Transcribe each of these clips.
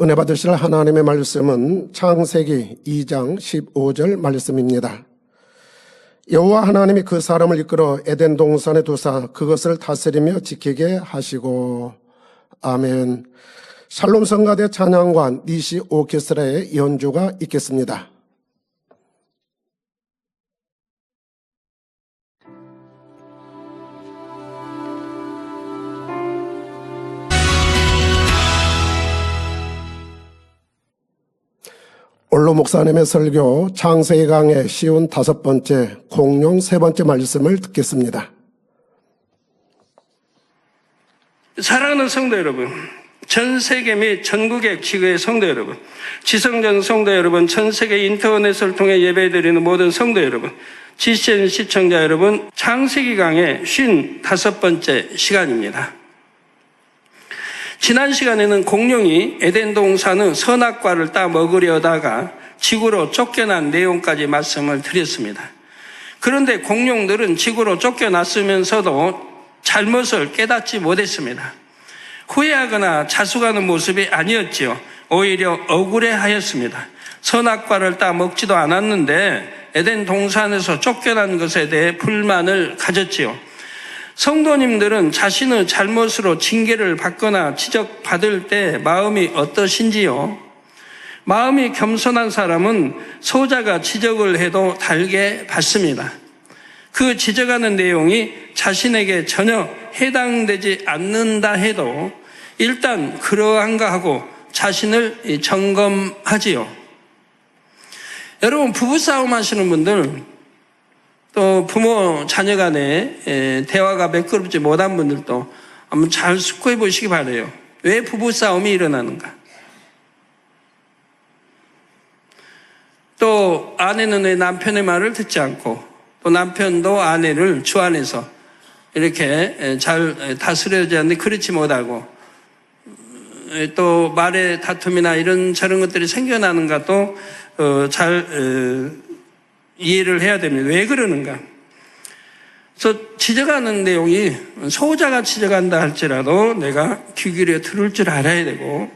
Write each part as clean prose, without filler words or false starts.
은혜 받으실 하나님의 말씀은 창세기 2장 15절 말씀입니다. 여호와 하나님이 그 사람을 이끌어 에덴 동산에 두사 그것을 다스리며 지키게 하시고. 아멘. 샬롬 성가대 찬양관 니시 오케스트라의 연주가 있겠습니다. 올로 목사님의 설교 창세기 강의 쉬운 5번째, 공룡 3번째 말씀을 듣겠습니다. 사랑하는 성도 여러분, 전 세계 및 전국의 지구의 성도 여러분, 지성전 성도 여러분, 전 세계 인터넷을 통해 예배드리는 모든 성도 여러분, GCN 시청자 여러분, 창세기 강의 55번째 시간입니다. 지난 시간에는 공룡이 에덴 동산의 선악과를 따 먹으려다가 지구로 쫓겨난 내용까지 말씀을 드렸습니다. 그런데 공룡들은 지구로 쫓겨났으면서도 잘못을 깨닫지 못했습니다. 후회하거나 자숙하는 모습이 아니었지요. 오히려 억울해하였습니다. 선악과를 따 먹지도 않았는데 에덴 동산에서 쫓겨난 것에 대해 불만을 가졌지요. 성도님들은 자신의 잘못으로 징계를 받거나 지적받을 때 마음이 어떠신지요? 마음이 겸손한 사람은 소자가 지적을 해도 달게 받습니다. 그 지적하는 내용이 자신에게 전혀 해당되지 않는다 해도 일단 그러한가 하고 자신을 점검하지요. 여러분, 부부싸움 하시는 분들, 또 부모 자녀 간에 대화가 매끄럽지 못한 분들도 한번 잘 숙고해 보시기 바라요. 왜 부부싸움이 일어나는가? 또 아내는 왜 남편의 말을 듣지 않고 또 남편도 아내를 주 안에서 이렇게 잘 다스려야지 않는데 그렇지 못하고 또 말의 다툼이나 이런 저런 것들이 생겨나는가 또 잘 이해를 해야 됩니다. 왜 그러는가? 그래서 지적하는 내용이 소자가 지적한다 할지라도 내가 귀 기울여 들을 줄 알아야 되고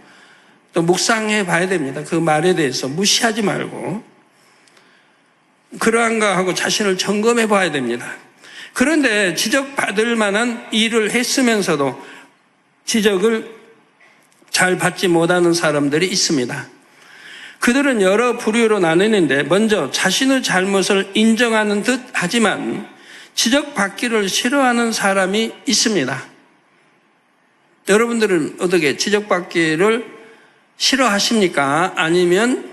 또 묵상해 봐야 됩니다. 그 말에 대해서 무시하지 말고 그러한가 하고 자신을 점검해 봐야 됩니다. 그런데 지적받을 만한 일을 했으면서도 지적을 잘 받지 못하는 사람들이 있습니다. 그들은 여러 부류로 나뉘는데 먼저 자신의 잘못을 인정하는 듯 하지만 지적받기를 싫어하는 사람이 있습니다. 여러분들은 어떻게 지적받기를 싫어하십니까? 아니면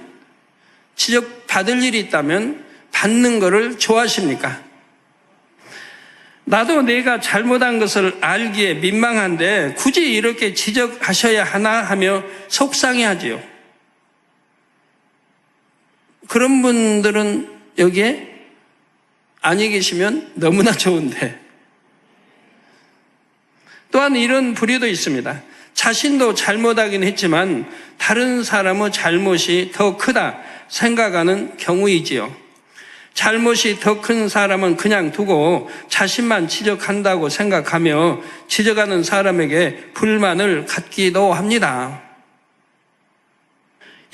지적받을 일이 있다면 받는 것을 좋아하십니까? 나도 내가 잘못한 것을 알기에 민망한데 굳이 이렇게 지적하셔야 하나 하며 속상해하지요. 그런 분들은 여기에 아니 계시면 너무나 좋은데, 또한 이런 부류도 있습니다. 자신도 잘못하긴 했지만 다른 사람의 잘못이 더 크다 생각하는 경우이지요. 잘못이 더 큰 사람은 그냥 두고 자신만 지적한다고 생각하며 지적하는 사람에게 불만을 갖기도 합니다.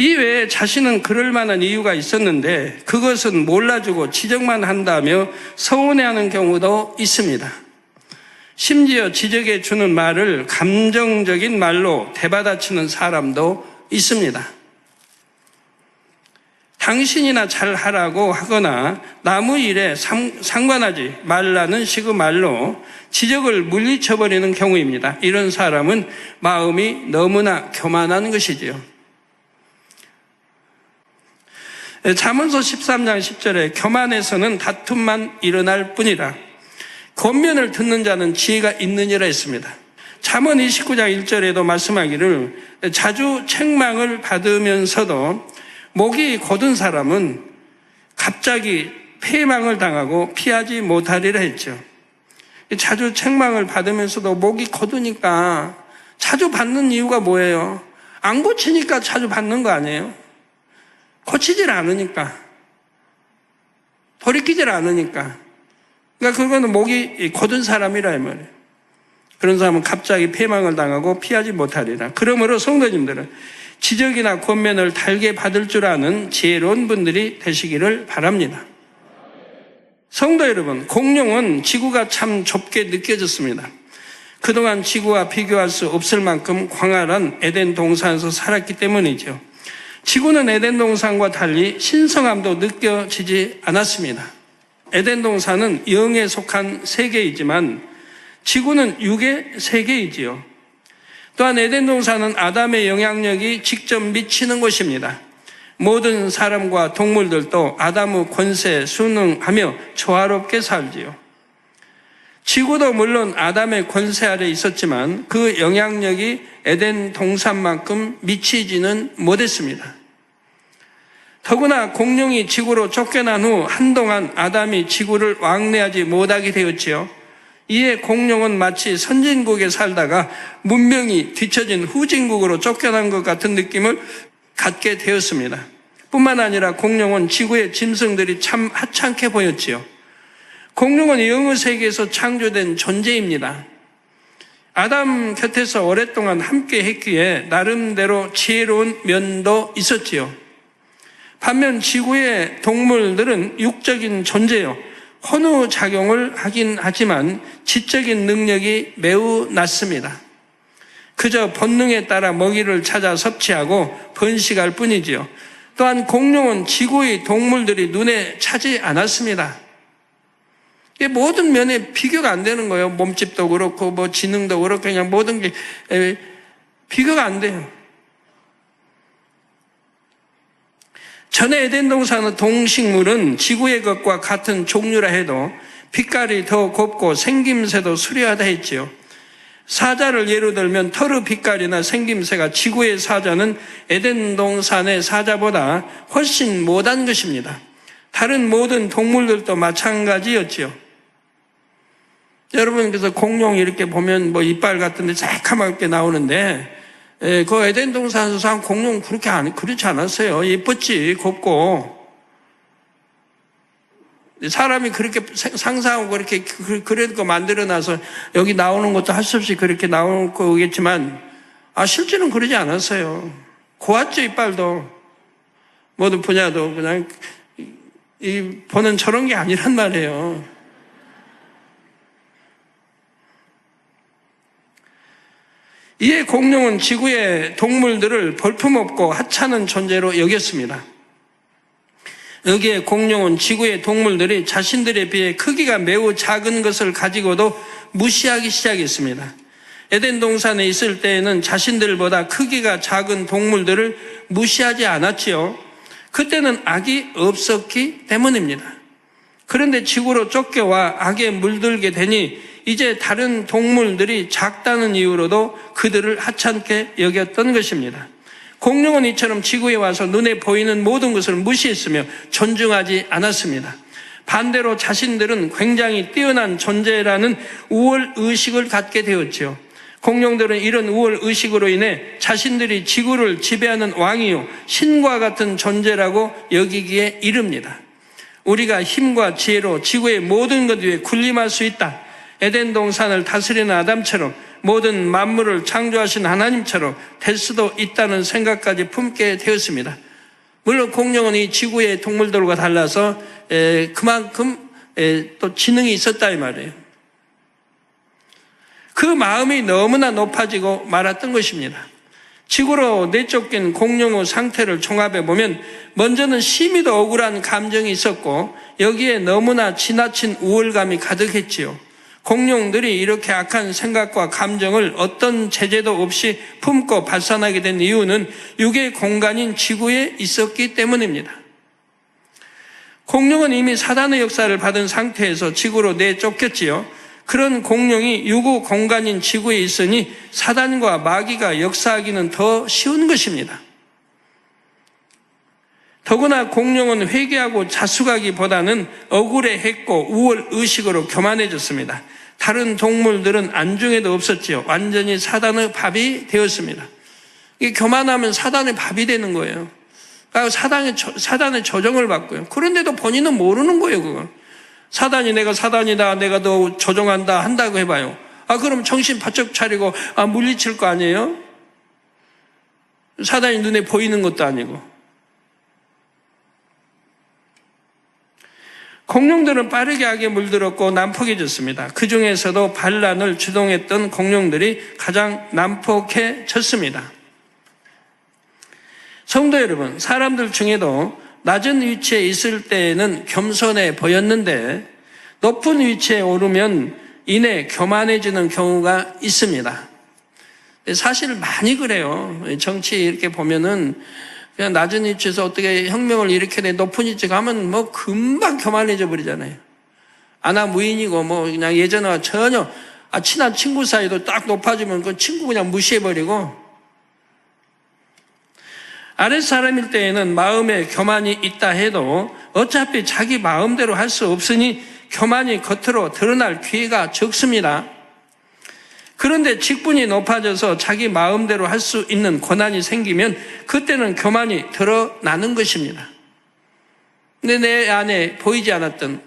이외에 자신은 그럴 만한 이유가 있었는데 그것은 몰라주고 지적만 한다며 서운해하는 경우도 있습니다. 심지어 지적해 주는 말을 감정적인 말로 대받아치는 사람도 있습니다. 당신이나 잘하라고 하거나 남의 일에 상관하지 말라는 식의 말로 지적을 물리쳐버리는 경우입니다. 이런 사람은 마음이 너무나 교만한 것이지요. 잠언서 13장 10절에 교만에서는 다툼만 일어날 뿐이라 권면을 듣는 자는 지혜가 있느니라 했습니다. 잠언 29장 1절에도 말씀하기를 자주 책망을 받으면서도 목이 곧은 사람은 갑자기 패망을 당하고 피하지 못하리라 했죠. 자주 책망을 받으면서도 목이 곧으니까 자주 받는 이유가 뭐예요? 안 고치니까 자주 받는 거 아니에요? 고치질 않으니까, 돌이키질 않으니까. 그러니까 그거는 목이 곧은 사람이라 이 말이에요. 그런 사람은 갑자기 패망을 당하고 피하지 못하리라. 그러므로 성도님들은 지적이나 권면을 달게 받을 줄 아는 지혜로운 분들이 되시기를 바랍니다. 성도 여러분, 공룡은 지구가 참 좁게 느껴졌습니다. 그동안 지구와 비교할 수 없을 만큼 광활한 에덴 동산에서 살았기 때문이죠. 지구는 에덴 동산과 달리 신성함도 느껴지지 않았습니다. 에덴 동산은 영에 속한 세계이지만 지구는 육의 세계이지요. 또한 에덴 동산은 아담의 영향력이 직접 미치는 곳입니다. 모든 사람과 동물들도 아담의 권세에 순응하며 조화롭게 살지요. 지구도 물론 아담의 권세 아래 있었지만 그 영향력이 에덴 동산만큼 미치지는 못했습니다. 더구나 공룡이 지구로 쫓겨난 후 한동안 아담이 지구를 왕래하지 못하게 되었지요. 이에 공룡은 마치 선진국에 살다가 문명이 뒤처진 후진국으로 쫓겨난 것 같은 느낌을 갖게 되었습니다. 뿐만 아니라 공룡은 지구의 짐승들이 참 하찮게 보였지요. 공룡은 영의 세계에서 창조된 존재입니다. 아담 곁에서 오랫동안 함께 했기에 나름대로 지혜로운 면도 있었지요. 반면 지구의 동물들은 육적인 존재요. 혼우작용을 하긴 하지만 지적인 능력이 매우 낮습니다. 그저 본능에 따라 먹이를 찾아 섭취하고 번식할 뿐이지요. 또한 공룡은 지구의 동물들이 눈에 차지 않았습니다. 이게 모든 면에 비교가 안 되는 거예요. 몸집도 그렇고 뭐 지능도 그렇고 그냥 모든 게 비교가 안 돼요. 전에 에덴 동산의 동식물은 지구의 것과 같은 종류라 해도 빛깔이 더 곱고 생김새도 수려하다 했지요. 사자를 예로 들면 털의 빛깔이나 생김새가 지구의 사자는 에덴 동산의 사자보다 훨씬 못한 것입니다. 다른 모든 동물들도 마찬가지였지요. 여러분, 그래서 공룡 이렇게 보면 뭐 이빨 같은데 새카맣게 나오는데 그 에덴 동산에서 산 공룡은 그렇지 않았어요. 예뻤지, 곱고. 사람이 그렇게 상상하고 그렇게 그래도 만들어놔서 여기 나오는 것도 할 수 없이 그렇게 나올 거겠지만, 실제는 그러지 않았어요. 고왔죠, 이빨도. 모든 분야도 그냥, 보는 저런 게 아니란 말이에요. 이에 공룡은 지구의 동물들을 볼품없고 하찮은 존재로 여겼습니다. 여기에 공룡은 지구의 동물들이 자신들에 비해 크기가 매우 작은 것을 가지고도 무시하기 시작했습니다. 에덴 동산에 있을 때에는 자신들보다 크기가 작은 동물들을 무시하지 않았지요. 그때는 악이 없었기 때문입니다. 그런데 지구로 쫓겨와 악에 물들게 되니 이제 다른 동물들이 작다는 이유로도 그들을 하찮게 여겼던 것입니다. 공룡은 이처럼 지구에 와서 눈에 보이는 모든 것을 무시했으며 존중하지 않았습니다. 반대로 자신들은 굉장히 뛰어난 존재라는 우월의식을 갖게 되었지요. 공룡들은 이런 우월의식으로 인해 자신들이 지구를 지배하는 왕이요 신과 같은 존재라고 여기기에 이릅니다. 우리가 힘과 지혜로 지구의 모든 것 위에 군림할 수 있다. 에덴 동산을 다스리는 아담처럼 모든 만물을 창조하신 하나님처럼 될 수도 있다는 생각까지 품게 되었습니다. 물론 공룡은 이 지구의 동물들과 달라서 그만큼 또 지능이 있었다 이 말이에요. 그 마음이 너무나 높아지고 말았던 것입니다. 지구로 내쫓긴 공룡의 상태를 종합해 보면 먼저는 심히도 억울한 감정이 있었고 여기에 너무나 지나친 우월감이 가득했지요. 공룡들이 이렇게 악한 생각과 감정을 어떤 제재도 없이 품고 발산하게 된 이유는 육의 공간인 지구에 있었기 때문입니다. 공룡은 이미 사단의 역사를 받은 상태에서 지구로 내쫓겼지요. 그런 공룡이 유구 공간인 지구에 있으니 사단과 마귀가 역사하기는 더 쉬운 것입니다. 더구나 공룡은 회개하고 자숙하기보다는 억울해했고 우월의식으로 교만해졌습니다. 다른 동물들은 안중에도 없었지요. 완전히 사단의 밥이 되었습니다. 이게 교만하면 사단의 밥이 되는 거예요. 그러니까 사단의 조정을 받고요. 그런데도 본인은 모르는 거예요, 그걸. 사단이 내가 사단이다, 내가 너 조종한다 한다고 해봐요. 그럼 정신 바짝 차리고 물리칠 거 아니에요? 사단이 눈에 보이는 것도 아니고. 공룡들은 빠르게 악에 물들었고 난폭해졌습니다. 그 중에서도 반란을 주동했던 공룡들이 가장 난폭해졌습니다. 성도 여러분, 사람들 중에도 낮은 위치에 있을 때에는 겸손해 보였는데 높은 위치에 오르면 이내 교만해지는 경우가 있습니다. 사실 많이 그래요. 정치 이렇게 보면은 그냥 낮은 위치에서 어떻게 혁명을 일으켜내 높은 위치 가면 뭐 금방 교만해져 버리잖아요. 아나무인이고 뭐 그냥 예전과 전혀 친한 친구 사이도 딱 높아지면 그 친구 그냥 무시해버리고, 아랫사람일 때에는 마음에 교만이 있다 해도 어차피 자기 마음대로 할 수 없으니 교만이 겉으로 드러날 기회가 적습니다. 그런데 직분이 높아져서 자기 마음대로 할 수 있는 권한이 생기면 그때는 교만이 드러나는 것입니다. 근데 내 안에 보이지 않았던,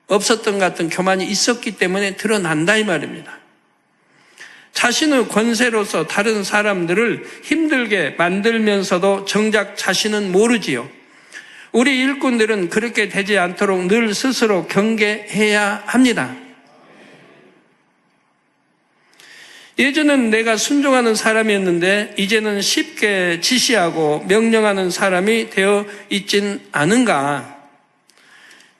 없었던 같은 교만이 있었기 때문에 드러난다 이 말입니다. 자신의 권세로서 다른 사람들을 힘들게 만들면서도 정작 자신은 모르지요. 우리 일꾼들은 그렇게 되지 않도록 늘 스스로 경계해야 합니다. 예전엔 내가 순종하는 사람이었는데 이제는 쉽게 지시하고 명령하는 사람이 되어 있진 않은가?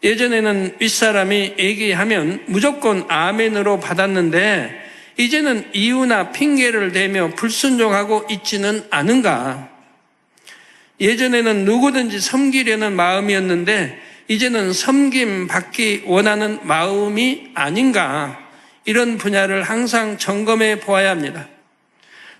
예전에는 윗사람이 얘기하면 무조건 아멘으로 받았는데 이제는 이유나 핑계를 대며 불순종하고 있지는 않은가? 예전에는 누구든지 섬기려는 마음이었는데 이제는 섬김 받기 원하는 마음이 아닌가? 이런 분야를 항상 점검해 보아야 합니다.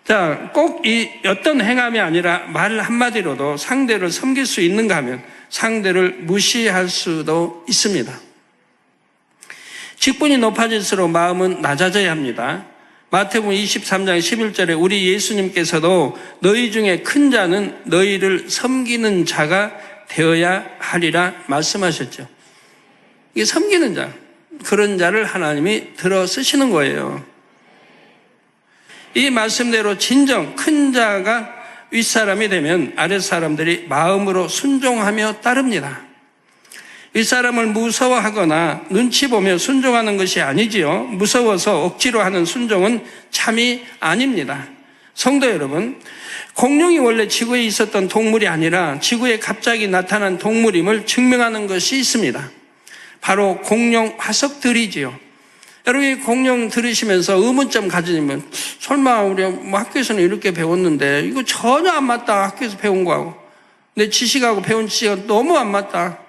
자, 꼭 이 어떤 행함이 아니라 말 한마디로도 상대를 섬길 수 있는가 하면 상대를 무시할 수도 있습니다. 직분이 높아질수록 마음은 낮아져야 합니다. 마태복음 23장 11절에 우리 예수님께서도 너희 중에 큰 자는 너희를 섬기는 자가 되어야 하리라 말씀하셨죠. 이게 섬기는 자, 그런 자를 하나님이 들어 쓰시는 거예요. 이 말씀대로 진정 큰 자가 윗사람이 되면 아랫사람들이 마음으로 순종하며 따릅니다. 윗사람을 무서워하거나 눈치 보며 순종하는 것이 아니지요. 무서워서 억지로 하는 순종은 참이 아닙니다. 성도 여러분, 공룡이 원래 지구에 있었던 동물이 아니라 지구에 갑자기 나타난 동물임을 증명하는 것이 있습니다. 바로 공룡 화석들이지요. 여러분, 이 공룡 들으시면서 의문점 가지면 설마 우리 학교에서는 이렇게 배웠는데 이거 전혀 안 맞다. 학교에서 배운 거하고 내 지식하고 배운 지식하고 너무 안 맞다.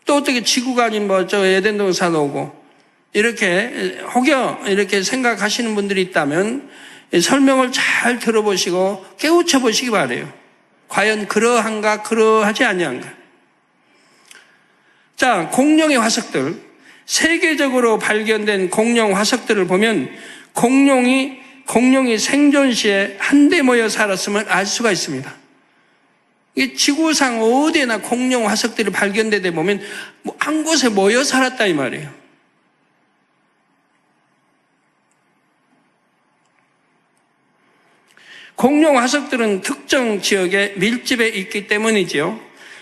또 어떻게 지구가 아닌 에덴 동산 오고 이렇게 혹여 이렇게 생각하시는 분들이 있다면 설명을 잘 들어보시고 깨우쳐 보시기 바라요. 과연 그러한가 그러하지 아니한가. 자, 공룡의 화석들, 세계적으로 발견된 공룡 화석들을 보면 공룡이 생존 시에 한데 모여 살았음을 알 수가 있습니다. 이 지구상 어디에나 공룡 화석들이 발견되다 보면 한 곳에 모여 살았다 이 말이에요. 공룡 화석들은 특정 지역에 밀집해 있기 때문이지요.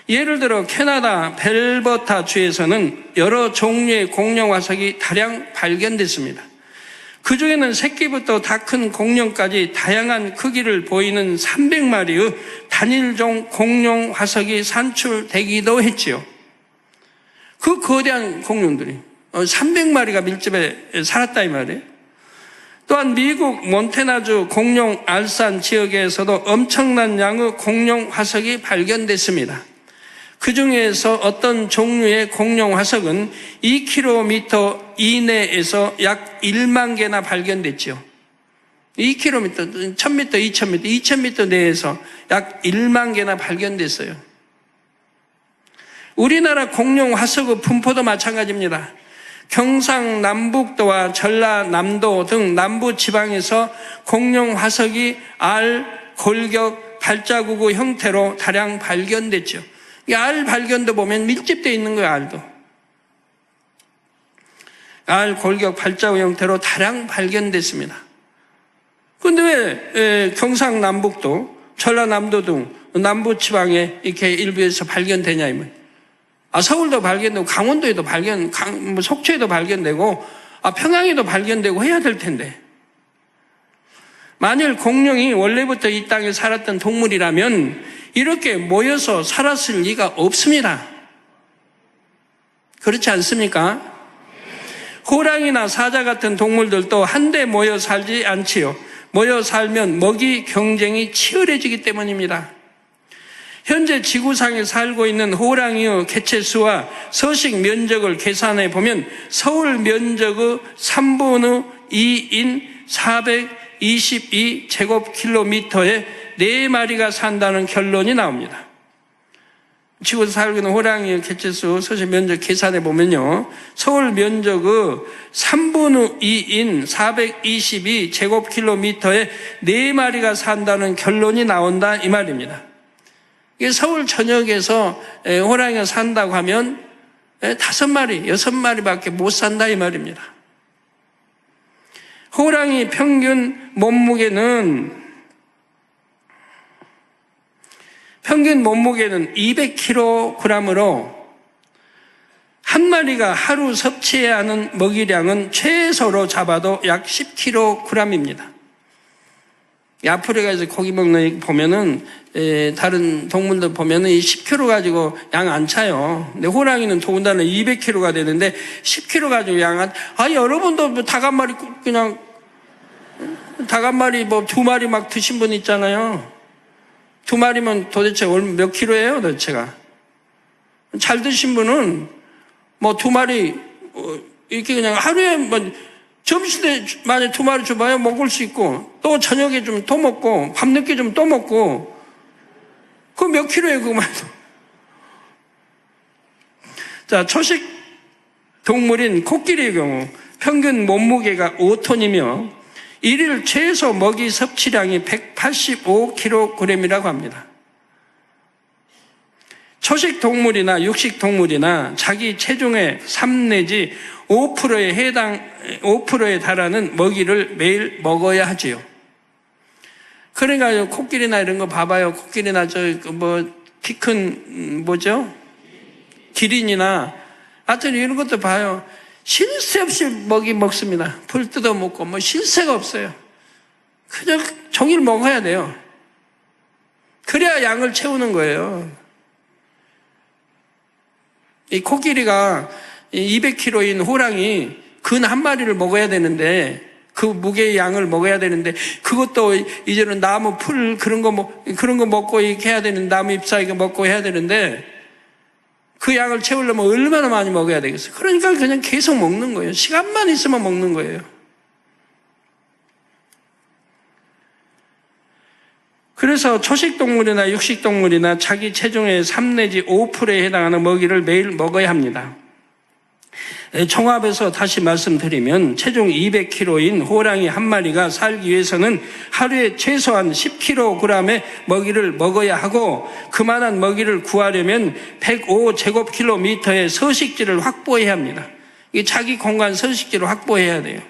예를 들어 캐나다 벨버타 주에서는 여러 종류의 공룡 화석이 다량 발견됐습니다. 그 중에는 새끼부터 다 큰 공룡까지 다양한 크기를 보이는 300마리의 단일종 공룡 화석이 산출되기도 했지요. 그 거대한 공룡들이 300마리가 밀집해 살았다 이 말이에요. 또한 미국 몬태나주 공룡 알산 지역에서도 엄청난 양의 공룡 화석이 발견됐습니다. 그 중에서 어떤 종류의 공룡 화석은 2km 이내에서 약 1만 개나 발견됐죠. 2km, 1000m, 2000m, 2000m 내에서 약 1만 개나 발견됐어요. 우리나라 공룡 화석의 분포도 마찬가지입니다. 경상남북도와 전라남도 등 남부 지방에서 공룡 화석이 알, 골격, 발자국의 형태로 다량 발견됐죠. 이 알 발견도 보면 밀집되어 있는 거예요, 알도. 알, 골격, 발자국 형태로 다량 발견됐습니다. 근데 왜 경상남북도, 전라남도 등 남부 지방에 이렇게 일부에서 발견되냐 이 말. 서울도 발견되고 강원도에도 속초에도 발견되고 평양에도 발견되고 해야 될 텐데. 만일 공룡이 원래부터 이 땅에 살았던 동물이라면 이렇게 모여서 살았을 리가 없습니다. 그렇지 않습니까? 호랑이나 사자 같은 동물들도 한데 모여 살지 않지요. 모여 살면 먹이 경쟁이 치열해지기 때문입니다. 현재 지구상에 살고 있는 호랑이의 개체수와 서식 면적을 계산해 보면 서울 면적의 3분의 2인 422제곱킬로미터에 4마리가 산다는 결론이 나옵니다. 지구에 살고 있는 호랑이의 개체수, 서식 면적 계산해 보면요, 서울 면적의 3분의 2인 422제곱킬로미터에 4마리가 산다는 결론이 나온다 이 말입니다. 이게 서울 전역에서 호랑이가 산다고 하면 5마리, 6마리밖에 못 산다 이 말입니다. 호랑이 평균 몸무게는 200kg으로 한 마리가 하루 섭취해야 하는 먹이량은 최소로 잡아도 약 10kg입니다. 아프리카에서 고기 먹는 보면은 다른 동물들 보면은 이 10kg 가지고 양 안 차요. 근데 호랑이는 더군다나 200kg가 되는데 10kg 가지고 여러분도 뭐 닭 한 마리 그냥 닭 한 마리 뭐 2마리 막 드신 분 있잖아요. 2마리면 도대체 몇 킬로예요, 도대체가? 잘 드신 분은 뭐 2마리 이렇게 그냥 하루에 뭐 점심때 만약에 2마리 줘봐야 먹을 수 있고, 또 저녁에 좀 또 먹고, 밤늦게 좀 또 먹고, 그거 몇 킬로예요, 그거만도. 자, 초식 동물인 코끼리의 경우 평균 몸무게가 5톤이며 일일 최소 먹이 섭취량이 185kg이라고 합니다. 초식 동물이나 육식 동물이나 자기 체중의 3 내지 5%에 달하는 먹이를 매일 먹어야 하지요. 그러니까 코끼리나 이런 거 봐봐요. 코끼리나 키 큰 기린이나 하여튼 이런 것도 봐요. 쉴 새 없이 먹이 먹습니다. 풀 뜯어 먹고 쉴 새가 없어요. 그냥 종일 먹어야 돼요. 그래야 양을 채우는 거예요. 이 코끼리가 200kg인 호랑이 근 한 마리를 먹어야 되는데, 그 무게의 양을 먹어야 되는데, 그것도 이제는 나무 풀 그런 거 먹고 이렇게 해야 되는, 나무 잎사 이거 먹고 해야 되는데, 그 양을 채우려면 얼마나 많이 먹어야 되겠어요. 그러니까 그냥 계속 먹는 거예요. 시간만 있으면 먹는 거예요. 그래서 초식동물이나 육식동물이나 자기 체중의 3 내지 5%에 해당하는 먹이를 매일 먹어야 합니다. 종합해서 다시 말씀드리면 체중 200kg인 호랑이 한 마리가 살기 위해서는 하루에 최소한 10kg의 먹이를 먹어야 하고, 그만한 먹이를 구하려면 105제곱킬로미터의 서식지를 확보해야 합니다. 이게 자기 공간 서식지를 확보해야 돼요.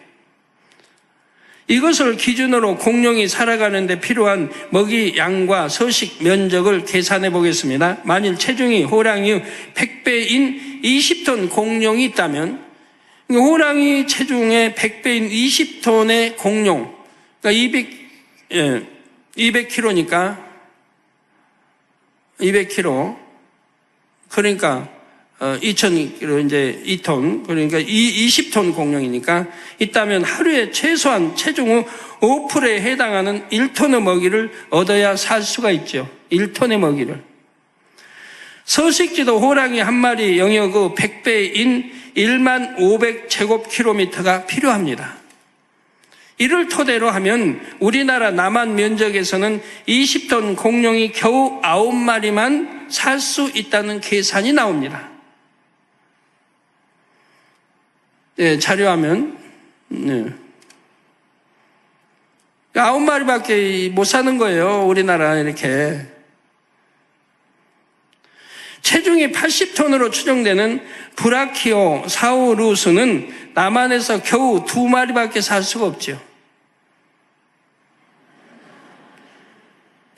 이것을 기준으로 공룡이 살아가는 데 필요한 먹이 양과 서식 면적을 계산해 보겠습니다. 만일 체중이 호랑이의 100배인 20톤 공룡이 있다면, 호랑이 체중의 100배인 20톤의 공룡, 그러니까 200kg니까 200kg, 그러니까 2,000kg 이제 2톤, 그러니까 20톤 공룡이니까 있다면 하루에 최소한 체중의 5%에 해당하는 1톤의 먹이를 얻어야 살 수가 있죠. 1톤의 먹이를. 서식지도 호랑이 한 마리 영역의 100배인 15,000제곱킬로미터가 필요합니다. 이를 토대로 하면 우리나라 남한 면적에서는 20톤 공룡이 겨우 9마리만 살 수 있다는 계산이 나옵니다. 네, 자료화면. 네. 9마리밖에 못 사는 거예요, 우리나라 이렇게. 체중이 80톤으로 추정되는 브라키오 사우루스는 남한에서 겨우 2마리밖에 살 수가 없죠.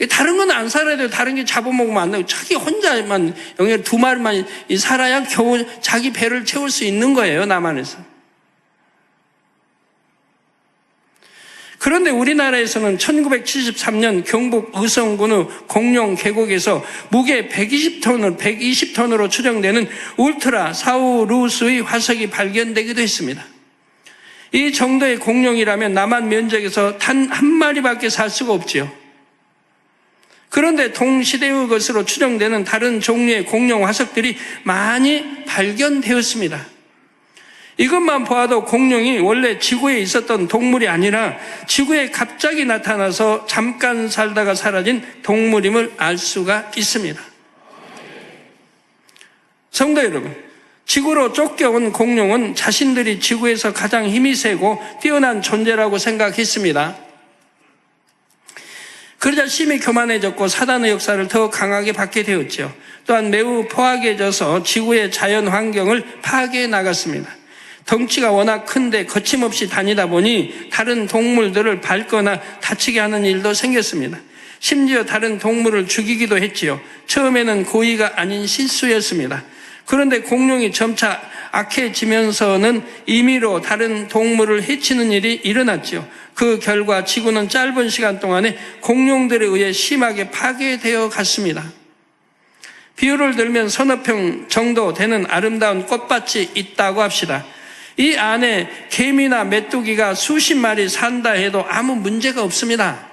다른 건 안 살아야 돼요. 다른 게 잡아먹으면 안 되고 자기 혼자만 영양 두 마리만 살아야 겨우 자기 배를 채울 수 있는 거예요. 남한에서. 그런데 우리나라에서는 1973년 경북 의성군의 공룡 계곡에서 무게 120톤으로 추정되는 울트라 사우루스의 화석이 발견되기도 했습니다. 이 정도의 공룡이라면 남한 면적에서 단 한 마리밖에 살 수가 없지요. 그런데 동시대의 것으로 추정되는 다른 종류의 공룡 화석들이 많이 발견되었습니다. 이것만 보아도 공룡이 원래 지구에 있었던 동물이 아니라 지구에 갑자기 나타나서 잠깐 살다가 사라진 동물임을 알 수가 있습니다. 성도 여러분, 지구로 쫓겨온 공룡은 자신들이 지구에서 가장 힘이 세고 뛰어난 존재라고 생각했습니다. 그러자 심히 교만해졌고 사단의 역사를 더 강하게 받게 되었죠. 또한 매우 포악해져서 지구의 자연 환경을 파괴해 나갔습니다. 덩치가 워낙 큰데 거침없이 다니다 보니 다른 동물들을 밟거나 다치게 하는 일도 생겼습니다. 심지어 다른 동물을 죽이기도 했지요. 처음에는 고의가 아닌 실수였습니다. 그런데 공룡이 점차 악해지면서는 임의로 다른 동물을 해치는 일이 일어났죠. 그 결과 지구는 짧은 시간 동안에 공룡들에 의해 심하게 파괴되어 갔습니다. 비유를 들면 서너 평 정도 되는 아름다운 꽃밭이 있다고 합시다. 이 안에 개미나 메뚜기가 수십 마리 산다 해도 아무 문제가 없습니다.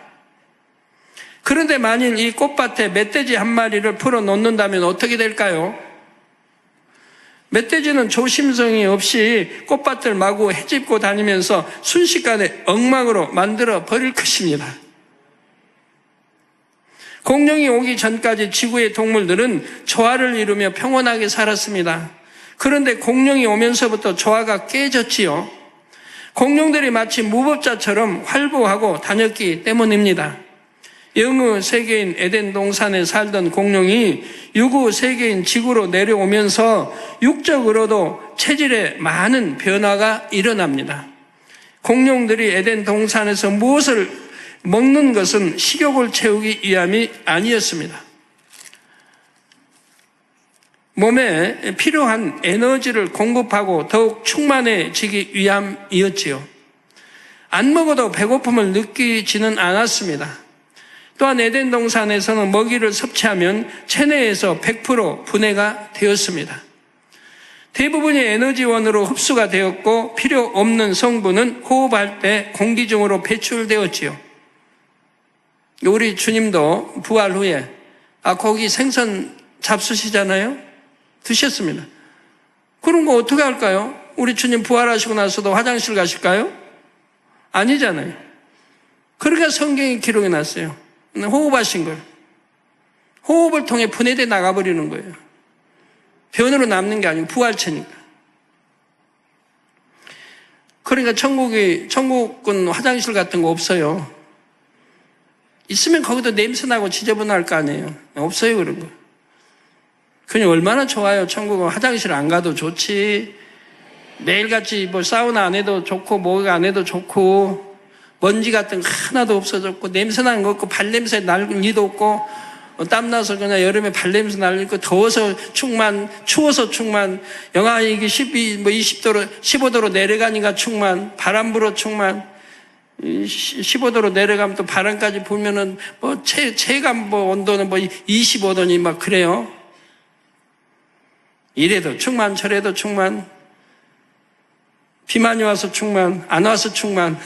그런데 만일 이 꽃밭에 멧돼지 한 마리를 풀어 놓는다면 어떻게 될까요? 멧돼지는 조심성이 없이 꽃밭을 마구 헤집고 다니면서 순식간에 엉망으로 만들어 버릴 것입니다. 공룡이 오기 전까지 지구의 동물들은 조화를 이루며 평온하게 살았습니다. 그런데 공룡이 오면서부터 조화가 깨졌지요. 공룡들이 마치 무법자처럼 활보하고 다녔기 때문입니다. 영의 세계인 에덴 동산에 살던 공룡이 유구 세계인 지구로 내려오면서 육적으로도 체질에 많은 변화가 일어납니다. 공룡들이 에덴 동산에서 무엇을 먹는 것은 식욕을 채우기 위함이 아니었습니다. 몸에 필요한 에너지를 공급하고 더욱 충만해지기 위함이었지요. 안 먹어도 배고픔을 느끼지는 않았습니다. 또한 에덴 동산에서는 먹이를 섭취하면 체내에서 100% 분해가 되었습니다. 대부분이 에너지원으로 흡수가 되었고 필요 없는 성분은 호흡할 때 공기 중으로 배출되었지요. 우리 주님도 부활 후에 거기 생선 잡수시잖아요. 드셨습니다. 그런 거 어떻게 할까요? 우리 주님 부활하시고 나서도 화장실 가실까요? 아니잖아요. 그러니까 성경에 기록이 났어요. 호흡하신 걸. 호흡을 통해 분해돼 나가버리는 거예요. 변으로 남는 게 아니고 부활체니까. 그러니까 천국은 화장실 같은 거 없어요. 있으면 거기도 냄새나고 지저분할 거 아니에요. 없어요, 그런 거. 그냥 얼마나 좋아요. 천국은 화장실 안 가도 좋지. 매일같이 뭐 사우나 안 해도 좋고 목욕 안 해도 좋고 먼지 같은 거 하나도 없어졌고 냄새나는 거 없고 발냄새 날 리도 없고 땀나서 그냥 여름에 발냄새 날리고 더워서 충만, 추워서 충만, 영하 이게 20도로 15도로 내려가니까 충만, 바람 불어 충만, 15도로 내려가면 또 바람까지 불면은 뭐 체감 뭐 온도는 뭐 25도니 막 그래요. 이래도 충만, 저래도 충만, 비만이 와서 충만, 안 와서 충만.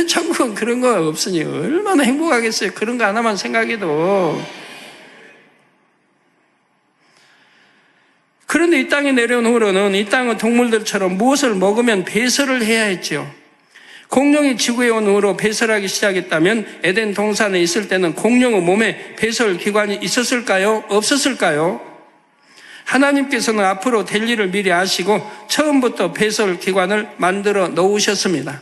천국은 그런 거 없으니 얼마나 행복하겠어요. 그런 거 하나만 생각해도. 그런데 이 땅에 내려온 후로는 이 땅은 동물들처럼 무엇을 먹으면 배설을 해야 했죠. 공룡이 지구에 온 후로 배설하기 시작했다면 에덴 동산에 있을 때는 공룡의 몸에 배설 기관이 있었을까요? 없었을까요? 하나님께서는 앞으로 될 일을 미리 아시고 처음부터 배설 기관을 만들어 놓으셨습니다.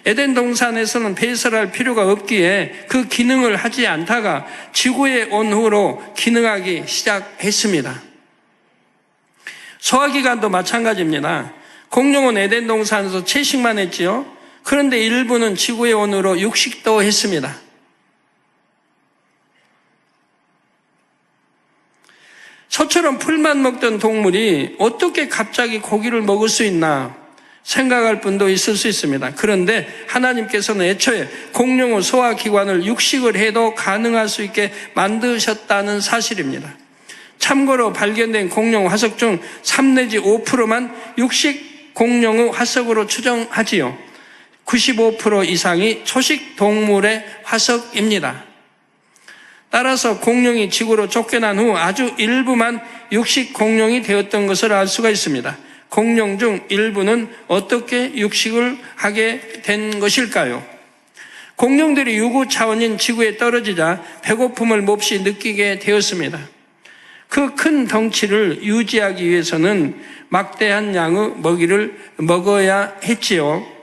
에덴 동산에서는 배설할 필요가 없기에 그 기능을 하지 않다가 지구에 온 후로 기능하기 시작했습니다. 소화기관도 마찬가지입니다. 공룡은 에덴 동산에서 채식만 했지요. 그런데 일부는 지구에 온 후로 육식도 했습니다. 소처럼 풀만 먹던 동물이 어떻게 갑자기 고기를 먹을 수 있나 생각할 분도 있을 수 있습니다. 그런데 하나님께서는 애초에 공룡의 소화기관을 육식을 해도 가능할 수 있게 만드셨다는 사실입니다. 참고로 발견된 공룡 화석 중 3 내지 5%만 육식 공룡의 화석으로 추정하지요. 95% 이상이 초식 동물의 화석입니다. 따라서 공룡이 지구로 쫓겨난 후 아주 일부만 육식 공룡이 되었던 것을 알 수가 있습니다. 공룡 중 일부는 어떻게 육식을 하게 된 것일까요? 공룡들이 유구 차원인 지구에 떨어지자 배고픔을 몹시 느끼게 되었습니다. 그 큰 덩치를 유지하기 위해서는 막대한 양의 먹이를 먹어야 했지요.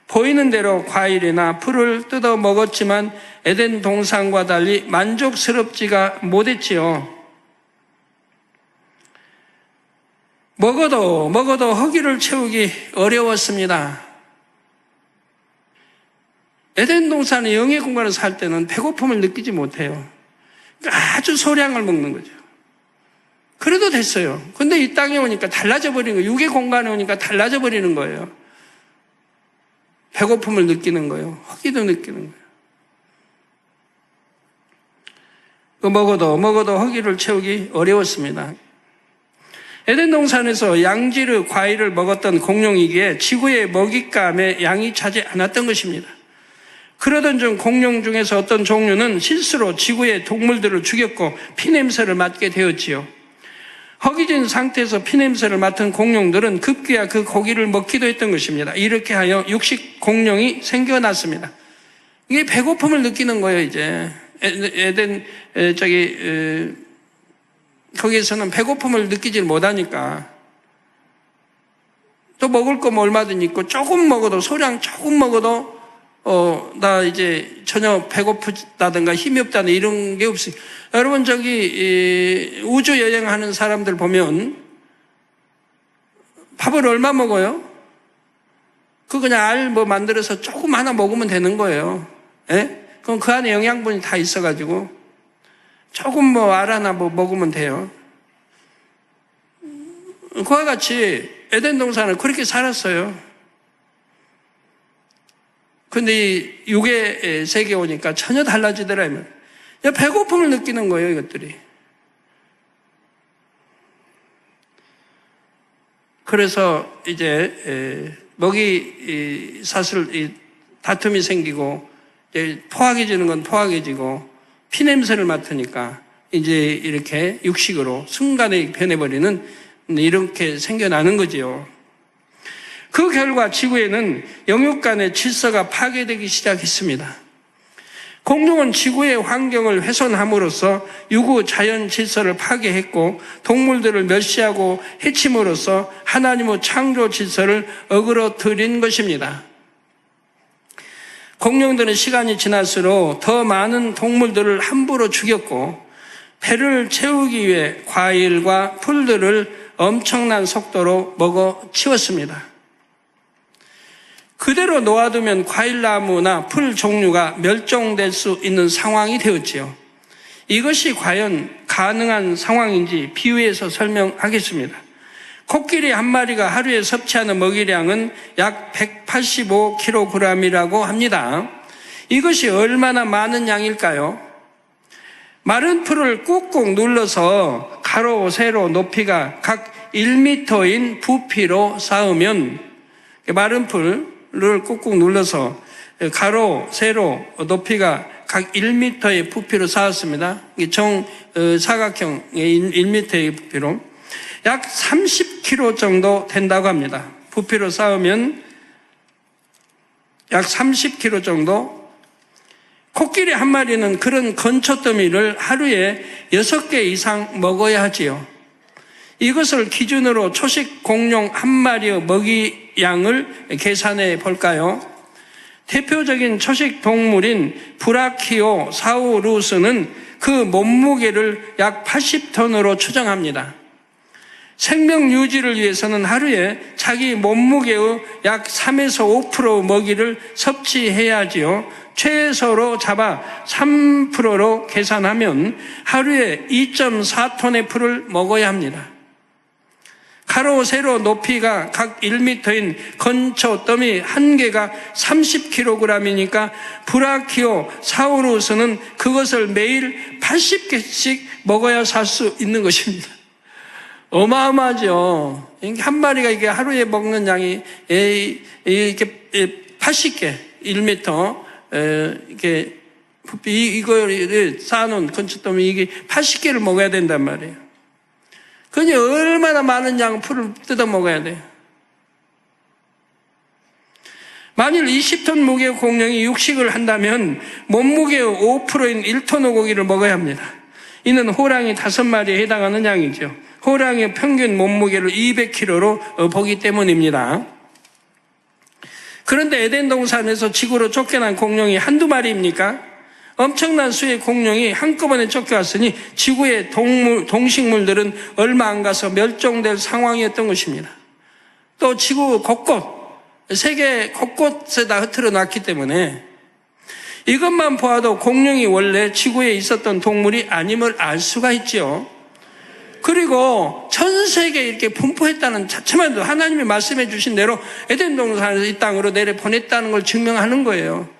보이는 대로 과일이나 풀을 뜯어 먹었지만 에덴 동산과 달리 만족스럽지가 못했지요. 먹어도 허기를 채우기 어려웠습니다. 에덴 동산의 영의 공간을 살 때는 배고픔을 느끼지 못해요. 아주 소량을 먹는 거죠. 그래도 됐어요. 근데 이 땅에 오니까 달라져 버리는 거예요. 육의 공간에 오니까 달라져 버리는 거예요. 배고픔을 느끼는 거예요. 허기도 느끼는 거예요. 먹어도 허기를 채우기 어려웠습니다. 에덴 동산에서 양질의 과일을 먹었던 공룡이기에 지구의 먹잇감에 양이 차지 않았던 것입니다. 그러던 중 공룡 중에서 어떤 종류는 실수로 지구의 동물들을 죽였고 피냄새를 맡게 되었지요. 허기진 상태에서 피냄새를 맡은 공룡들은 급기야 그 고기를 먹기도 했던 것입니다. 이렇게 하여 육식 공룡이 생겨났습니다. 이게 배고픔을 느끼는 거예요, 이제. 거기에서는 배고픔을 느끼질 못하니까 또 먹을 거 얼마든지 있고 조금 먹어도 소량 조금 먹어도 나 이제 전혀 배고프다든가 힘이 없다는 이런 게 없어요. 여러분 우주 여행하는 사람들 보면 밥을 얼마 먹어요? 그냥 알 만들어서 조금 하나 먹으면 되는 거예요. 예? 그럼 그 안에 영양분이 다 있어가지고 조금 알 하나 먹으면 돼요. 그와 같이 에덴 동산은 그렇게 살았어요. 근데 이 육의 세계에 오니까 전혀 달라지더라고요. 배고픔을 느끼는 거예요, 이것들이. 그래서 이제 먹이 사슬 다툼이 생기고 포악해지는 건 포악해지고 피냄새를 맡으니까 이제 이렇게 육식으로 순간에 변해버리는 이렇게 생겨나는 거지요. 그 결과 지구에는 영육 간의 질서가 파괴되기 시작했습니다. 공룡은 지구의 환경을 훼손함으로써 유구 자연 질서를 파괴했고 동물들을 멸시하고 해침으로써 하나님의 창조 질서를 어그러뜨린 것입니다. 공룡들은 시간이 지날수록 더 많은 동물들을 함부로 죽였고 배를 채우기 위해 과일과 풀들을 엄청난 속도로 먹어 치웠습니다. 그대로 놓아두면 과일나무나 풀 종류가 멸종될 수 있는 상황이 되었지요. 이것이 과연 가능한 상황인지 비유해서 설명하겠습니다. 코끼리 한 마리가 하루에 섭취하는 먹이량은 약 185kg이라고 합니다. 이것이 얼마나 많은 양일까요? 마른 풀을 꾹꾹 눌러서 가로, 세로 높이가 각 1m인 부피로 쌓으면 마른 풀을 꾹꾹 눌러서 가로, 세로 높이가 각 1m의 부피로 쌓았습니다. 사각형의 1m의 부피로 약 30kg 정도 된다고 합니다. 부피로 쌓으면 약 30kg 정도. 코끼리 한 마리는 그런 건초더미를 하루에 6개 이상 먹어야 하지요. 이것을 기준으로 초식 공룡 한 마리의 먹이 양을 계산해 볼까요? 대표적인 초식 동물인 브라키오사우루스는 그 몸무게를 약 80톤으로 추정합니다. 생명 유지를 위해서는 하루에 자기 몸무게의 약 3에서 5% 먹이를 섭취해야지요. 최소로 잡아 3%로 계산하면 하루에 2.4톤의 풀을 먹어야 합니다. 가로 세로 높이가 각 1m인 건초 더미 한 개가 30kg이니까 브라키오 사우루스는 그것을 매일 80개씩 먹어야 살 수 있는 것입니다. 어마어마하죠. 한 마리가 이게 하루에 먹는 양이 이렇게 80개, 1m, 이렇게 이거를 쌓아놓은 건초더미 이게 80개를 먹어야 된단 말이에요. 그니 얼마나 많은 양 풀을 뜯어 먹어야 돼요. 만일 20톤 무게의 공룡이 육식을 한다면 몸무게의 5%인 1톤의 고기를 먹어야 합니다. 이는 호랑이 5마리에 해당하는 양이죠. 호랑이의 평균 몸무게를 200kg로 보기 때문입니다. 그런데 에덴 동산에서 지구로 쫓겨난 공룡이 한두 마리입니까? 엄청난 수의 공룡이 한꺼번에 쫓겨왔으니 지구의 동식물들은 얼마 안 가서 멸종될 상황이었던 것입니다. 또 지구 곳곳, 세계 곳곳에 다 흩어져 놨기 때문에 이것만 보아도 공룡이 원래 지구에 있었던 동물이 아님을 알 수가 있지요. 그리고 전 세계에 이렇게 분포했다는 자체만 해도 하나님이 말씀해 주신 대로 에덴 동산에서 이 땅으로 내려 보냈다는 걸 증명하는 거예요.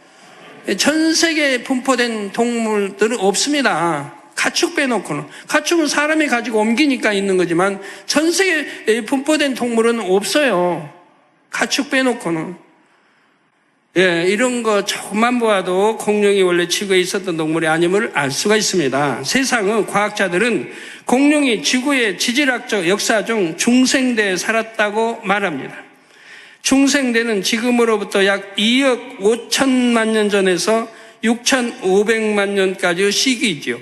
전 세계에 분포된 동물들은 없습니다. 가축 빼놓고는. 가축은 사람이 가지고 옮기니까 있는 거지만 전 세계에 분포된 동물은 없어요. 가축 빼놓고는. 이런 거 조금만 보아도 공룡이 원래 지구에 있었던 동물이 아님을 알 수가 있습니다. 세상의 과학자들은 공룡이 지구의 지질학적 역사 중 중생대에 살았다고 말합니다. 중생대는 지금으로부터 약 2억 5천만 년 전에서 6,500만 년까지의 시기이죠.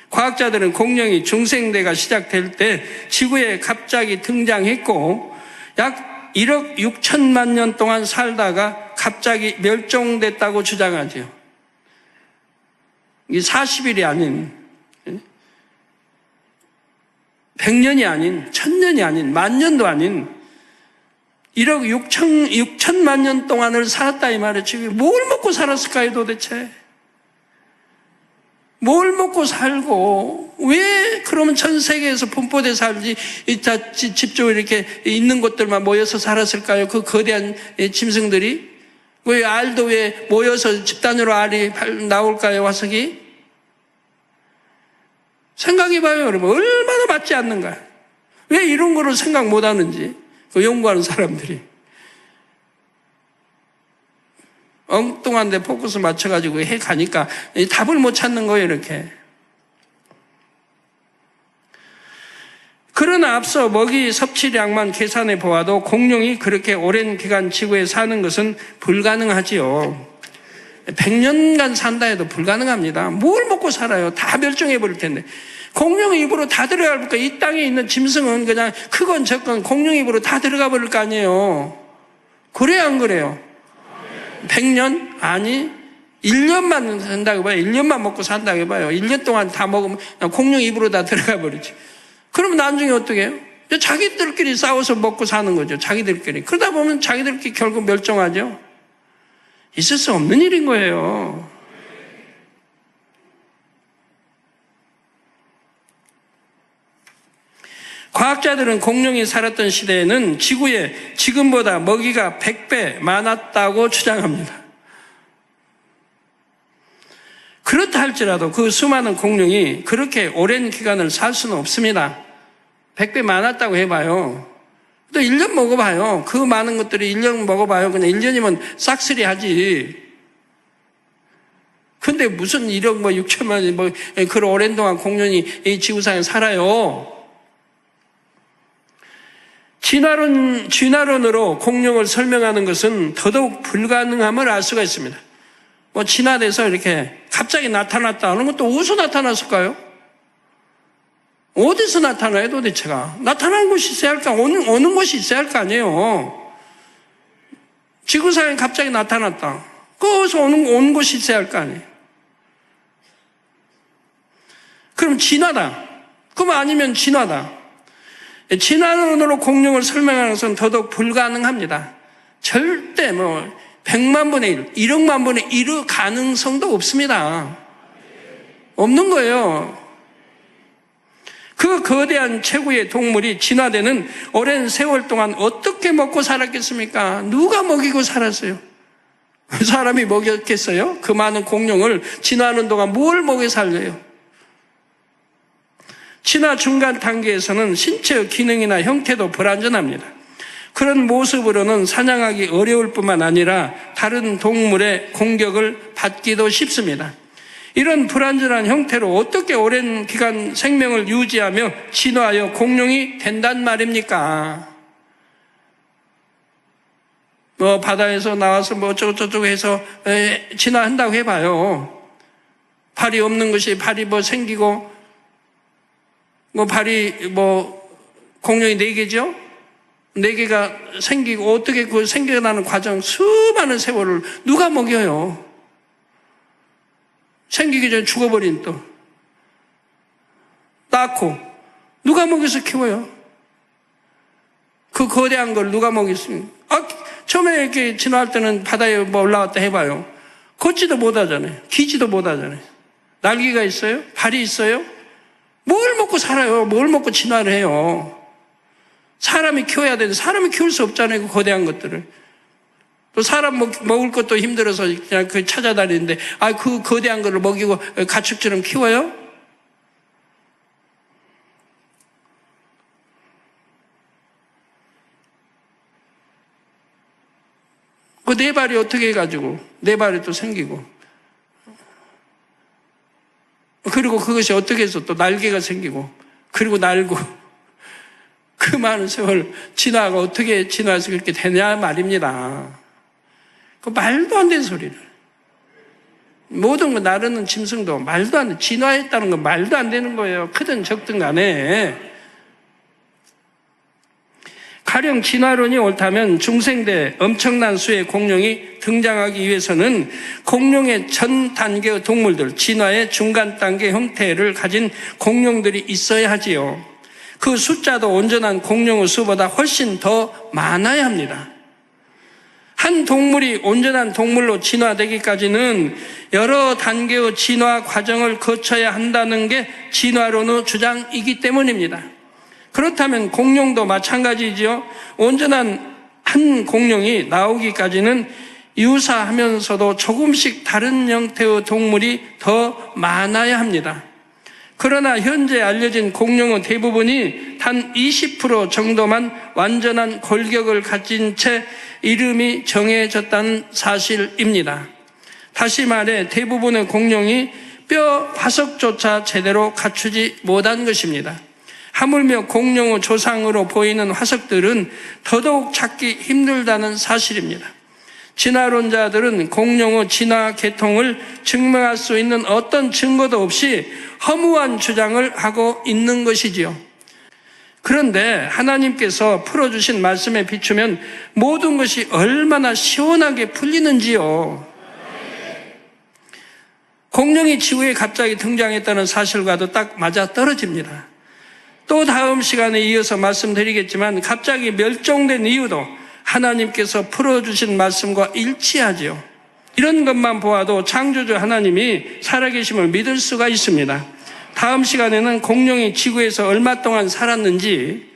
과학자들은 공룡이 중생대가 시작될 때 지구에 갑자기 등장했고 약 1억 6천만 년 동안 살다가 갑자기 멸종됐다고 주장하죠. 이게 40일이 아닌 100년이 아닌 1000년이 아닌 만년도 아닌 1억 6천만 년 동안을 살았다 이 말이에요. 지금 뭘 먹고 살았을까요 도대체? 뭘 먹고 살고 왜 그러면 전 세계에서 분포돼 살지 집중을 이렇게 있는 곳들만 모여서 살았을까요? 그 거대한 짐승들이 왜 알도 왜 모여서 집단으로 알이 나올까요? 화석이 생각해봐요 여러분. 얼마나 맞지 않는가. 왜 이런 거를 생각 못하는지 그 연구하는 사람들이 엉뚱한 데 포커스 맞춰가지고 해 가니까 답을 못 찾는 거예요, 이렇게. 그러나 앞서 먹이 섭취량만 계산해 보아도 공룡이 그렇게 오랜 기간 지구에 사는 것은 불가능하지요. 100년간 산다 해도 불가능합니다. 뭘 먹고 살아요? 다 멸종해 버릴 텐데. 공룡 입으로 다 들어갈 거니까 이 땅에 있는 짐승은 그냥 크건 적건 공룡 입으로 다 들어가 버릴 거 아니에요. 그래요, 안 그래요? 100년? 아니 1년만 산다고 해봐요. 1년만 먹고 산다고 해봐요. 1년 동안 다 먹으면 공룡 입으로 다 들어가 버리지. 그러면 나중에 어떻게 해요? 자기들끼리 싸워서 먹고 사는 거죠. 자기들끼리. 그러다 보면 자기들끼리 결국 멸종하죠. 있을 수 없는 일인 거예요. 과학자들은 공룡이 살았던 시대에는 지구에 지금보다 먹이가 100배 많았다고 주장합니다. 그렇다 할지라도 그 수많은 공룡이 그렇게 오랜 기간을 살 수는 없습니다. 100배 많았다고 해봐요. 또 1년 먹어봐요. 그 많은 것들이 1년 먹어봐요. 그냥 1년이면 싹쓸이 하지. 근데 무슨 1억 6천만 그런 오랜 동안 공룡이 이 지구상에 살아요. 진화론으로 공룡을 설명하는 것은 더더욱 불가능함을 알 수가 있습니다. 진화돼서 이렇게 갑자기 나타났다 하는 것도 어디서 나타났을까요? 어디서 나타나요 도대체가? 나타나는 곳이 있어야 할까? 오는 곳이 있어야 할 거 아니에요. 지구상에 갑자기 나타났다. 거기서 오는 곳이 있어야 할 거 아니에요. 그럼 진화다. 그럼 아니면 진화다. 진화론으로 공룡을 설명하는 것은 더더욱 불가능합니다. 절대 100만 분의 1, 1억만 분의 1의 가능성도 없습니다. 없는 거예요. 그 거대한 최고의 동물이 진화되는 오랜 세월 동안 어떻게 먹고 살았겠습니까? 누가 먹이고 살았어요? 사람이 먹였겠어요? 그 많은 공룡을 진화하는 동안 뭘 먹여 살려요? 진화 중간 단계에서는 신체의 기능이나 형태도 불완전합니다. 그런 모습으로는 사냥하기 어려울 뿐만 아니라 다른 동물의 공격을 받기도 쉽습니다. 이런 불완전한 형태로 어떻게 오랜 기간 생명을 유지하며 진화하여 공룡이 된단 말입니까? 바다에서 나와서 어쩌고저쩌고 해서 진화한다고 해봐요. 발이 없는 것이 발이 생기고, 발이 공룡이 4개죠? 4개가 생기고, 어떻게 그 생겨나는 과정, 수많은 세월을 누가 먹여요? 생기기 전에 죽어버린 또. 낳고, 누가 먹여서 키워요? 그 거대한 걸 누가 먹였습니까? 처음에 이렇게 진화할 때는 바다에 올라왔다 해봐요. 걷지도 못하잖아요. 기지도 못하잖아요. 날개가 있어요? 발이 있어요? 뭘 먹고 살아요? 뭘 먹고 진화를 해요? 사람이 키워야 되는데 사람이 키울 수 없잖아요. 그 거대한 것들을. 또 사람 먹을 것도 힘들어서 그냥 찾아다니는데 그 거대한 거를 먹이고 가축처럼 키워요? 그 4발이 어떻게 해가지고 4발이 또 생기고, 그리고 그것이 어떻게 해서 또 날개가 생기고, 그리고 날고, 그 많은 세월 진화가 어떻게 진화해서 그렇게 되냐 말입니다. 그 말도 안 되는 소리를. 모든 거 나르는 짐승도 말도 안 돼. 진화했다는 건 말도 안 되는 거예요. 크든 적든 간에. 가령 진화론이 옳다면 중생대 엄청난 수의 공룡이 등장하기 위해서는 공룡의 전 단계의 동물들, 진화의 중간 단계 형태를 가진 공룡들이 있어야 하지요. 그 숫자도 온전한 공룡의 수보다 훨씬 더 많아야 합니다. 한 동물이 온전한 동물로 진화되기까지는 여러 단계의 진화 과정을 거쳐야 한다는 게 진화론의 주장이기 때문입니다. 그렇다면 공룡도 마찬가지지요. 온전한 한 공룡이 나오기까지는 유사하면서도 조금씩 다른 형태의 동물이 더 많아야 합니다. 그러나 현재 알려진 공룡의 대부분이 단 20% 정도만 완전한 골격을 가진 채 이름이 정해졌다는 사실입니다. 다시 말해 대부분의 공룡이 뼈 화석조차 제대로 갖추지 못한 것입니다. 하물며 공룡의 조상으로 보이는 화석들은 더더욱 찾기 힘들다는 사실입니다. 진화론자들은 공룡의 진화 계통을 증명할 수 있는 어떤 증거도 없이 허무한 주장을 하고 있는 것이지요. 그런데 하나님께서 풀어주신 말씀에 비추면 모든 것이 얼마나 시원하게 풀리는지요. 공룡이 지구에 갑자기 등장했다는 사실과도 딱 맞아 떨어집니다. 또 다음 시간에 이어서 말씀드리겠지만 갑자기 멸종된 이유도 하나님께서 풀어주신 말씀과 일치하지요. 이런 것만 보아도 창조주 하나님이 살아계심을 믿을 수가 있습니다. 다음 시간에는 공룡이 지구에서 얼마 동안 살았는지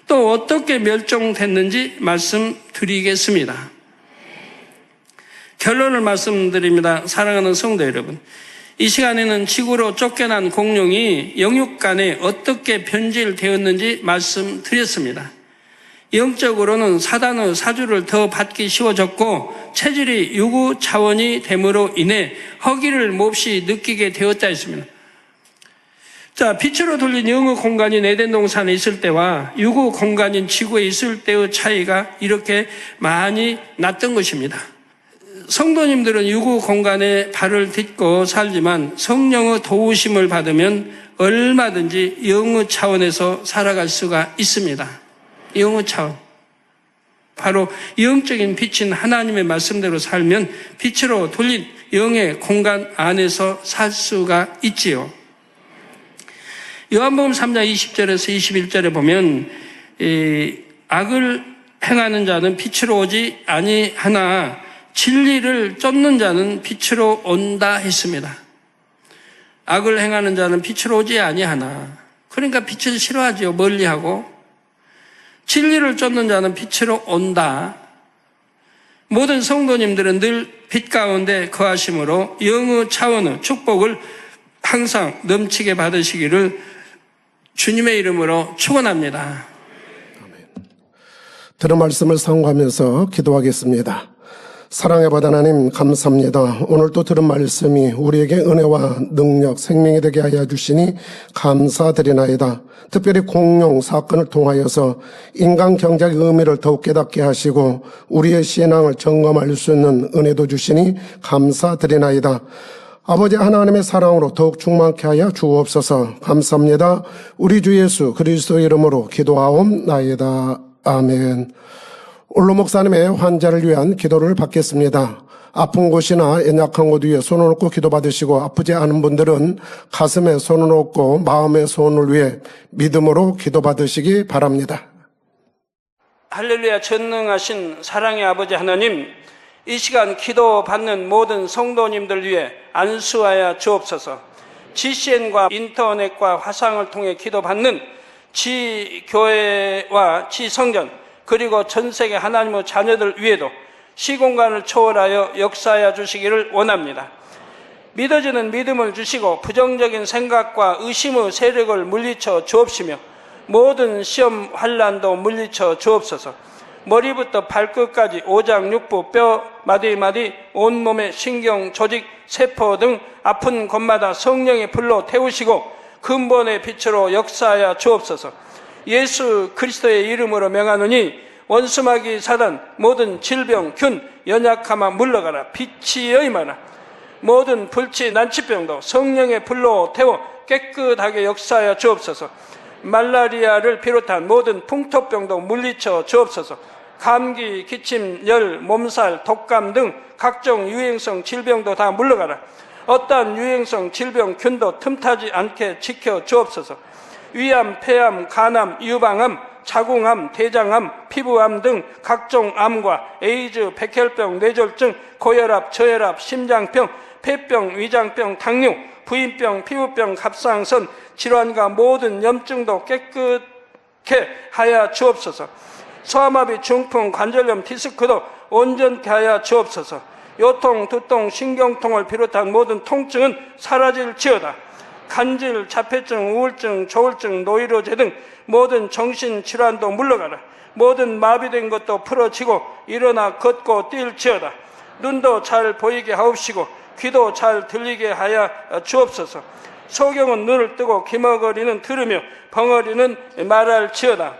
또 어떻게 멸종됐는지 말씀드리겠습니다. 결론을 말씀드립니다. 사랑하는 성도 여러분, 이 시간에는 지구로 쫓겨난 공룡이 영육간에 어떻게 변질되었는지 말씀드렸습니다. 영적으로는 사단의 사주를 더 받기 쉬워졌고 체질이 유구 차원이 됨으로 인해 허기를 몹시 느끼게 되었다 했습니다. 자, 빛으로 돌린 영의 공간인 에덴 동산에 있을 때와 유구 공간인 지구에 있을 때의 차이가 이렇게 많이 났던 것입니다. 성도님들은 유구 공간에 발을 딛고 살지만 성령의 도우심을 받으면 얼마든지 영의 차원에서 살아갈 수가 있습니다. 영의 차원. 바로 영적인 빛인 하나님의 말씀대로 살면 빛으로 돌린 영의 공간 안에서 살 수가 있지요. 요한복음 3장 20절에서 21절에 보면 이 악을 행하는 자는 빛으로 오지 아니하나 진리를 쫓는 자는 빛으로 온다 했습니다. 악을 행하는 자는 빛으로 오지 아니하나, 그러니까 빛을 싫어하지요. 멀리하고. 진리를 쫓는 자는 빛으로 온다. 모든 성도님들은 늘 빛 가운데 거하심으로 영의 차원의 축복을 항상 넘치게 받으시기를 주님의 이름으로 축원합니다. 들은 말씀을 상고하면서 기도하겠습니다. 사랑의 바다 하나님 감사합니다. 오늘 또 들은 말씀이 우리에게 은혜와 능력, 생명이 되게 하여 주시니 감사드리나이다. 특별히 공룡 사건을 통하여서 인간 경제의 의미를 더욱 깨닫게 하시고 우리의 신앙을 점검할 수 있는 은혜도 주시니 감사드리나이다. 아버지 하나님의 사랑으로 더욱 충만케 하여 주옵소서. 감사합니다. 우리 주 예수 그리스도의 이름으로 기도하옵나이다. 아멘. 올로 목사님의 환자를 위한 기도를 받겠습니다. 아픈 곳이나 연약한 곳 위에 손을 얹고 기도받으시고 아프지 않은 분들은 가슴에 손을 얹고 마음의 소원을 위해 믿음으로 기도받으시기 바랍니다. 할렐루야. 전능하신 사랑의 아버지 하나님, 이 시간 기도받는 모든 성도님들 위해 안수하여 주옵소서. GCN과 인터넷과 화상을 통해 기도받는 지교회와 지성전 그리고 전세계 하나님의 자녀들 위에도 시공간을 초월하여 역사하여 주시기를 원합니다. 믿어지는 믿음을 주시고 부정적인 생각과 의심의 세력을 물리쳐 주옵시며 모든 시험 환난도 물리쳐 주옵소서. 머리부터 발끝까지 오장육부, 뼈, 마디마디, 온몸의 신경, 조직, 세포 등 아픈 곳마다 성령의 불로 태우시고 근본의 빛으로 역사하여 주옵소서. 예수 그리스도의 이름으로 명하노니 원수마귀 사단 모든 질병, 균, 연약함아 물러가라. 빛이 여임하라. 모든 불치, 난치병도 성령의 불로 태워 깨끗하게 역사하여 주옵소서. 말라리아를 비롯한 모든 풍토병도 물리쳐 주옵소서. 감기, 기침, 열, 몸살, 독감 등 각종 유행성 질병도 다 물러가라. 어떠한 유행성 질병, 균도 틈타지 않게 지켜 주옵소서. 위암, 폐암, 간암, 유방암, 자궁암, 대장암, 피부암 등 각종 암과 에이즈, 백혈병, 뇌졸중, 고혈압, 저혈압, 심장병, 폐병, 위장병, 당뇨, 부인병, 피부병, 갑상선, 질환과 모든 염증도 깨끗게 하여 주옵소서. 소아마비, 중풍, 관절염, 디스크도 온전케 하여 주옵소서. 요통, 두통, 신경통을 비롯한 모든 통증은 사라질지어다. 간질, 자폐증, 우울증, 조울증, 노이로제 등 모든 정신질환도 물러가라. 모든 마비된 것도 풀어지고 일어나 걷고 뛸지어다. 눈도 잘 보이게 하옵시고 귀도 잘 들리게 하여 주옵소서. 소경은 눈을 뜨고 기머거리는 들으며 벙어리는 말할지어다.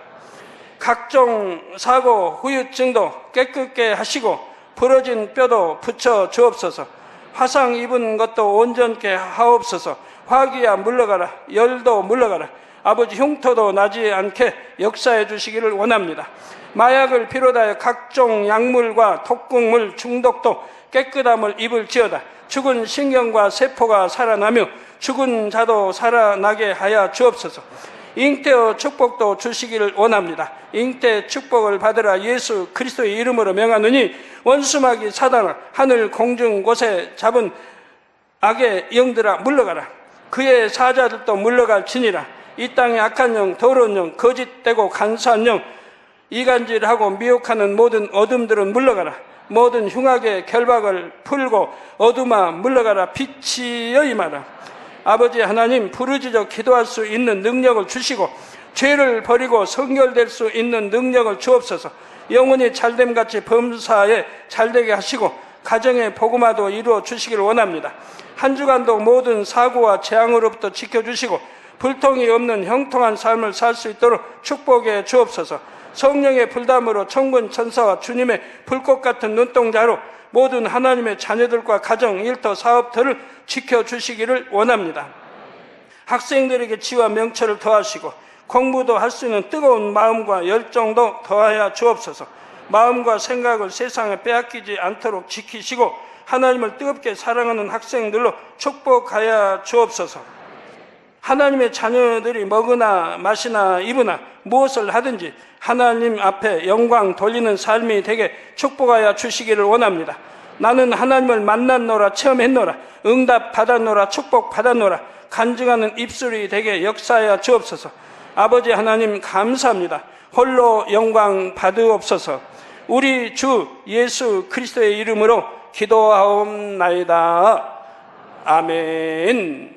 각종 사고, 후유증도 깨끗게 하시고 부러진 뼈도 붙여 주옵소서. 화상 입은 것도 온전케 하옵소서. 화기야 물러가라. 열도 물러가라. 아버지 흉터도 나지 않게 역사해 주시기를 원합니다. 마약을 비롯하여 각종 약물과 독극물 중독도 깨끗함을 입을지어다. 죽은 신경과 세포가 살아나며 죽은 자도 살아나게 하여 주옵소서. 잉태의 축복도 주시기를 원합니다. 잉태 축복을 받으라. 예수 그리스도의 이름으로 명하노니 원수마귀 사단아 하늘 공중 곳에 잡은 악의 영들아 물러가라. 그의 사자들도 물러갈지니라. 이 땅의 악한 영, 더러운 영, 거짓되고 간사한 영, 이간질하고 미혹하는 모든 어둠들은 물러가라. 모든 흉악의 결박을 풀고 어둠아 물러가라. 빛이 여임하라. 아버지 하나님, 부르짖어 기도할 수 있는 능력을 주시고 죄를 버리고 성결될 수 있는 능력을 주옵소서. 영혼이 잘됨같이 범사에 잘되게 하시고 가정의 복음화도 이루어 주시기를 원합니다. 한 주간도 모든 사고와 재앙으로부터 지켜주시고 불통이 없는 형통한 삶을 살 수 있도록 축복해 주옵소서. 성령의 불담으로 천군 천사와 주님의 불꽃 같은 눈동자로 모든 하나님의 자녀들과 가정, 일터, 사업터를 지켜주시기를 원합니다. 학생들에게 지와 명철을 더하시고 공부도 할 수 있는 뜨거운 마음과 열정도 더하여 주옵소서. 마음과 생각을 세상에 빼앗기지 않도록 지키시고 하나님을 뜨겁게 사랑하는 학생들로 축복하여 주옵소서. 하나님의 자녀들이 먹으나 마시나 입으나 무엇을 하든지 하나님 앞에 영광 돌리는 삶이 되게 축복하여 주시기를 원합니다. 나는 하나님을 만났노라, 체험했노라, 응답 받았노라, 축복 받았노라, 간증하는 입술이 되게 역사하여 주옵소서. 아버지 하나님 감사합니다. 홀로 영광 받으옵소서. 우리 주 예수 그리스도의 이름으로 기도하옵나이다. 아멘.